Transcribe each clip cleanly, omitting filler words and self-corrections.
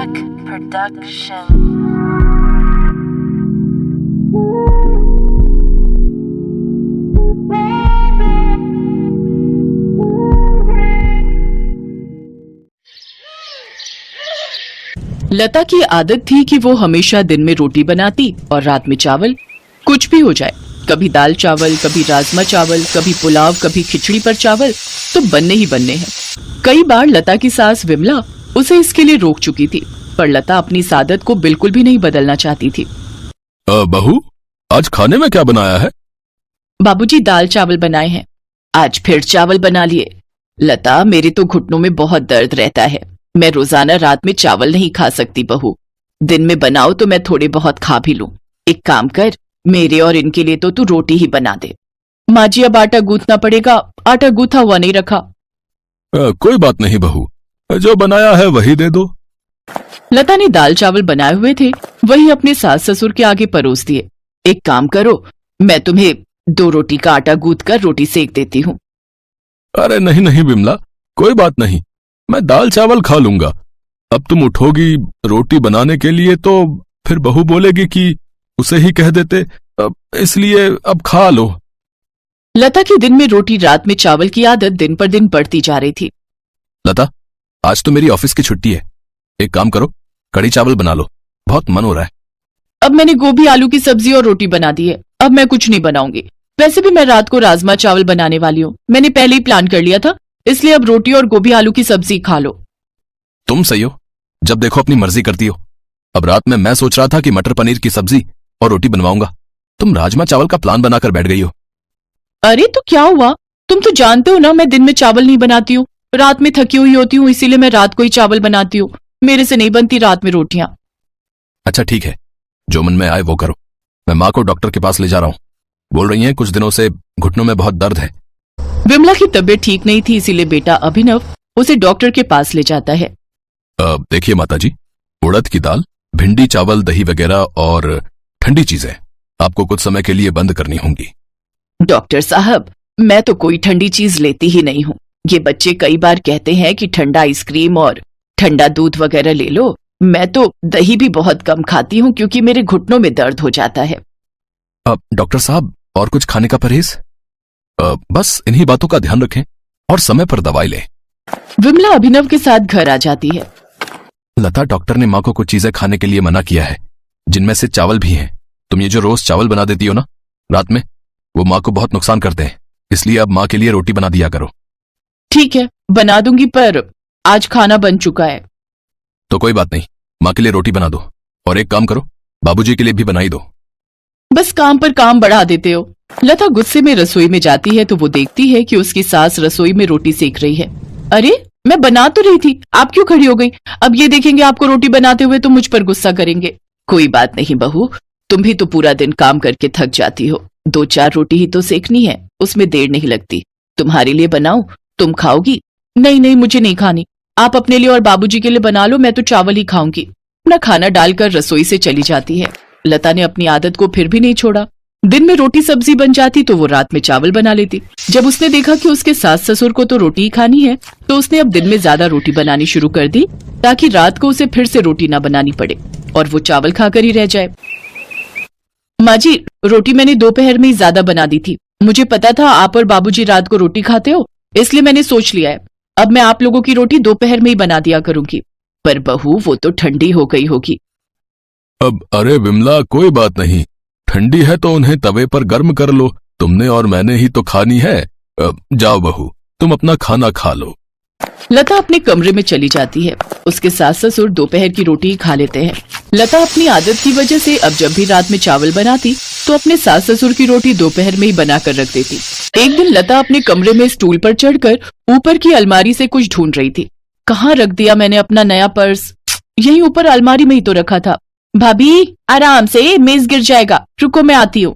Track Production. लता की आदत थी कि वो हमेशा दिन में रोटी बनाती और रात में चावल। कुछ भी हो जाए, कभी दाल चावल, कभी राजमा चावल, कभी पुलाव, कभी खिचड़ी पर चावल तो बनने ही बनने हैं। कई बार लता की सास विमला उसे इसके लिए रोक चुकी थी, पर लता अपनी इस आदत को बिल्कुल भी नहीं बदलना चाहती थी। बहू, आज खाने में क्या बनाया है? बाबूजी दाल चावल बनाए हैं। आज फिर चावल बना लिए। लता, मेरे तो घुटनों में बहुत दर्द रहता है। मैं रोजाना रात में चावल नहीं खा सकती बहू। दिन में बनाओ तो मैं थोड़े बहुत खा भी लूं। एक काम कर, मेरे और इनके लिए तो तू रोटी ही बना दे। माँ जी, अब आटा गूंथना पड़ेगा, आटा गूंथा हुआ नहीं रखा। कोई बात नहीं बहू, जो बनाया है वही दे दो। लता ने दाल चावल बनाए हुए थे, वही अपने सास ससुर के आगे परोस दिए। एक काम करो, मैं तुम्हें 2 रोटी का आटा गूंथ कर रोटी सेक देती हूँ। अरे नहीं नहीं विमला, कोई बात नहीं, मैं दाल चावल खा लूंगा। अब तुम उठोगी रोटी बनाने के लिए तो फिर बहू बोलेगी कि उसे ही कह देते, इसलिए अब खा लो। लता की दिन में रोटी रात में चावल की आदत दिन पर दिन बढ़ती जा रही थी। लता, आज तो मेरी ऑफिस की छुट्टी है। एक काम करो, कढ़ी चावल बना लो, बहुत मन हो रहा है। अब मैंने गोभी आलू की सब्जी और रोटी बना दी है, अब मैं कुछ नहीं बनाऊंगी। वैसे भी मैं रात को राजमा चावल बनाने वाली हूँ, मैंने पहले ही प्लान कर लिया था, इसलिए अब रोटी और गोभी आलू की सब्जी खा लो। तुम सही हो, जब देखो अपनी मर्जी करती हो। अब रात में मैं सोच रहा था कि मटर पनीर की सब्जी और रोटी बनवाऊंगा, तुम राजमा चावल का प्लान बनाकर बैठ गई हो। अरे तो क्या हुआ, तुम तो जानते हो ना मैं दिन में चावल नहीं बनाती हूँ, रात में थकी हुई होती हूँ, इसीलिए मैं रात को ही चावल बनाती हूँ। मेरे से नहीं बनती रात में रोटियां। अच्छा ठीक है, जो मन में आए वो करो। मैं माँ को डॉक्टर के पास ले जा रहा हूँ, बोल रही हैं कुछ दिनों से घुटनों में बहुत दर्द है। विमला की तबीयत ठीक नहीं थी, इसीलिए बेटा अभिनव उसे डॉक्टर के पास ले जाता है। देखिए माताजी, उड़द की दाल, भिंडी, चावल, दही वगैरह और ठंडी चीजें आपको कुछ समय के लिए बंद करनी होंगी। डॉक्टर साहब, मैं तो कोई ठंडी चीज लेती ही नहीं हूँ। ये बच्चे कई बार कहते हैं कि ठंडा आइसक्रीम और ठंडा दूध वगैरह ले लो। मैं तो दही भी बहुत कम खाती हूँ क्योंकि मेरे घुटनों में दर्द हो जाता है। डॉक्टर साहब, और कुछ खाने का परहेज? बस इन्हीं बातों का ध्यान रखें और समय पर दवाई लें। विमला अभिनव के साथ घर आ जाती है। लता, डॉक्टर ने माँ को कुछ चीजें खाने के लिए मना किया है, जिनमें से चावल भी हैं। तुम ये जो रोज चावल बना देती हो ना रात में, वो माँ को बहुत नुकसान करते हैं, इसलिए अब माँ के लिए रोटी बना दिया करो। ठीक है, बना दूंगी, पर आज खाना बन चुका है। तो कोई बात नहीं, माँ के लिए रोटी बना दो, और एक काम करो, बाबूजी के लिए भी बनाई दो। बस काम पर काम बढ़ा देते हो। लता गुस्से में रसोई में जाती है तो वो देखती है कि उसकी सास रसोई में रोटी सेक रही है। अरे, मैं बना तो रही थी, आप क्यों खड़ी हो गई? अब ये देखेंगे आपको रोटी बनाते हुए तो मुझ पर गुस्सा करेंगे। कोई बात नहीं बहू, तुम भी तो पूरा दिन काम करके थक जाती हो, 2-4 रोटी ही तो सेकनी है, उसमें देर नहीं लगती। तुम्हारे लिए बनाऊं, तुम खाओगी? नहीं नहीं, मुझे नहीं खानी, आप अपने लिए और बाबूजी के लिए बना लो, मैं तो चावल ही खाऊंगी। अपना खाना डालकर रसोई से चली जाती है। लता ने अपनी आदत को फिर भी नहीं छोड़ा। दिन में रोटी सब्जी बन जाती तो वो रात में चावल बना लेती। जब उसने देखा कि उसके सास ससुर को तो रोटी ही खानी है, तो उसने अब दिन में ज्यादा रोटी बनानी शुरू कर दी, ताकि रात को उसे फिर से रोटी ना बनानी पड़े और वो चावल खाकर ही रह जाए। माँ जी, रोटी मैंने दोपहर में ही ज्यादा बना दी थी। मुझे पता था आप और बाबूजी रात को रोटी खाते हो, इसलिए मैंने सोच लिया है अब मैं आप लोगों की रोटी दोपहर में ही बना दिया करूंगी। पर बहू, वो तो ठंडी हो गई होगी। अब अरे विमला, कोई बात नहीं, ठंडी है तो उन्हें तवे पर गर्म कर लो, तुमने और मैंने ही तो खानी है। जाओ बहू, तुम अपना खाना खा लो। लता अपने कमरे में चली जाती है। उसके सास ससुर दोपहर की रोटी ही खा लेते हैं। लता अपनी आदत की वजह से अब जब भी रात में चावल बनाती तो अपने सास ससुर की रोटी दोपहर में ही बनाकर रख देती। एक दिन लता अपने कमरे में स्टूल पर चढ़कर ऊपर की अलमारी से कुछ ढूंढ रही थी। कहाँ रख दिया मैंने अपना नया पर्स? यहीं ऊपर अलमारी में ही तो रखा था। भाभी, आराम से, मेज गिर जाएगा, रुको मैं आती हूँ।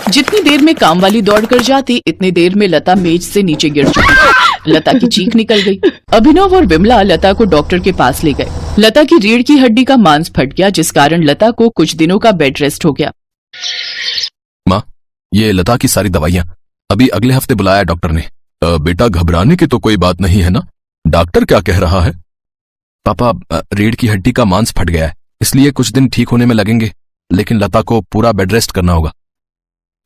जितनी देर में काम वाली दौड़ कर जाती, इतनी देर में लता मेज से नीचे गिर चुकी। लता की चीख निकल गई। अभिनव और विमला लता को डॉक्टर के पास ले गए। लता की रीढ़ की हड्डी का मांस फट गया, जिस कारण लता को कुछ दिनों का बेड रेस्ट हो गया। माँ, ये लता की सारी दवाइयाँ अभी अगले हफ्ते बुलाया डॉक्टर ने। बेटा, घबराने की तो कोई बात नहीं है ना? डॉक्टर क्या कह रहा है? पापा, रीढ़ की हड्डी का मांस फट गया है, इसलिए कुछ दिन ठीक होने में लगेंगे, लेकिन लता को पूरा बेड रेस्ट करना होगा।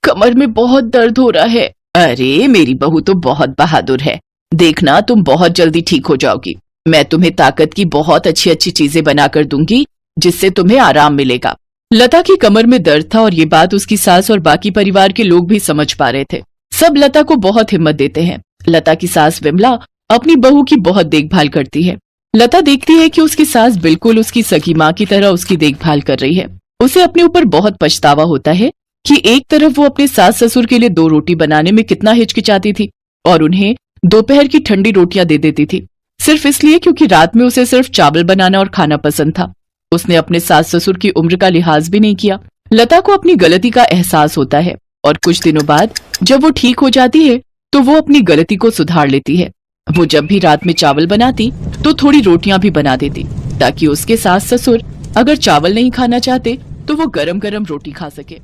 कमर में बहुत दर्द हो रहा है। अरे मेरी बहू तो बहुत बहादुर है, देखना तुम बहुत जल्दी ठीक हो जाओगी। मैं तुम्हें ताकत की बहुत अच्छी अच्छी चीजें बनाकर दूंगी जिससे तुम्हें आराम मिलेगा। लता की कमर में दर्द था और ये बात उसकी सास और बाकी परिवार के लोग भी समझ पा रहे थे। सब लता को बहुत हिम्मत देते हैं। लता की सास विमला अपनी बहू की बहुत देखभाल करती है। लता देखती है कि उसकी सास बिल्कुल उसकी सगी माँ की तरह उसकी देखभाल कर रही है। उसे अपने ऊपर बहुत पछतावा होता है कि एक तरफ वो अपने सास ससुर के लिए 2 रोटी बनाने में कितना हिचकिचाती थी और उन्हें दोपहर की ठंडी रोटियां दे देती थी, सिर्फ इसलिए क्योंकि रात में उसे सिर्फ चावल बनाना और खाना पसंद था। उसने अपने सास ससुर की उम्र का लिहाज भी नहीं किया। लता को अपनी गलती का एहसास होता है और कुछ दिनों बाद जब वो ठीक हो जाती है तो वो अपनी गलती को सुधार लेती है। वो जब भी रात में चावल बनाती तो थोड़ी रोटियां भी बना देती ताकि उसके सास ससुर अगर चावल नहीं खाना चाहते तो वो गरम गरम रोटी खा सके।